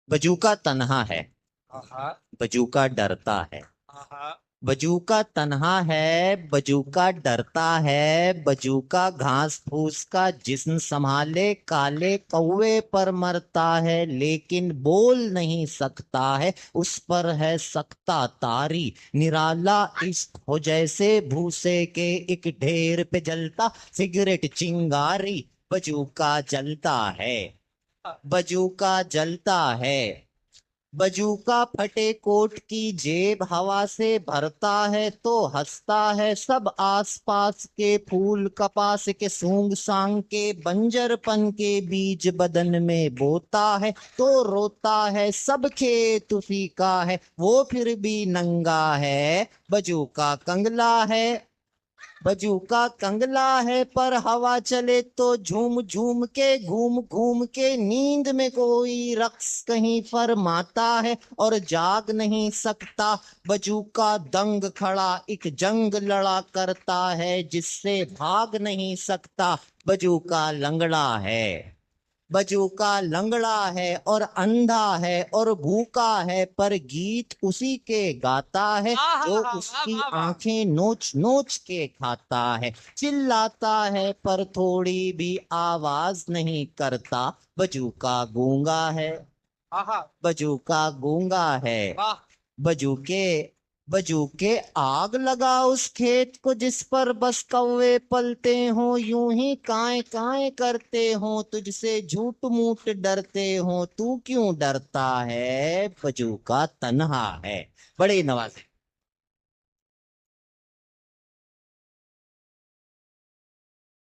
बजूका तन्हा है, आहा। बजूका डरता है। आहा। बजूका तन्हा है, बजूका डरता है। बजूका घास फूस का जिस्म संभाले, काले कौवे पर मरता है लेकिन बोल नहीं सकता है। उस पर है सख्ता तारी, निराला इश्क हो जैसे भूसे के एक ढेर पे जलता सिगरेट चिंगारी। बजूका जलता है, बजूका जलता है। बजूका फटे कोट की जेब हवा से भरता है तो हंसता है सब आसपास के फूल कपास के सूंग सांग के बंजरपन के बीज बदन में बोता है तो रोता है सब खेत उसी का है वो फिर भी नंगा है। बजूका कंगला है, बजूका कंगला है पर हवा चले तो झूम झूम के घूम घूम के नींद में कोई रक्स कहीं फरमाता है और जाग नहीं सकता। बजूका दंग खड़ा एक जंग लड़ा करता है जिससे भाग नहीं सकता। बजूका लंगड़ा है, बजूका लंगड़ा है और अंधा है और भूखा है पर गीत उसी के गाता है आहा जो वाह उसकी वाह वाह। आंखें नोच नोच के खाता है। चिल्लाता है पर थोड़ी भी आवाज नहीं करता। बजूका गूंगा है, आहा। बजूका गूंगा है। वाह। बजूके, बजूके आग लगा उस खेत को जिस पर बस कौवे पलते हो, यूं ही काए काए करते हो तुझसे झूठ मूठ डरते हो। तू क्यों डरता है, बजूका तन्हा है। बड़े नवाज।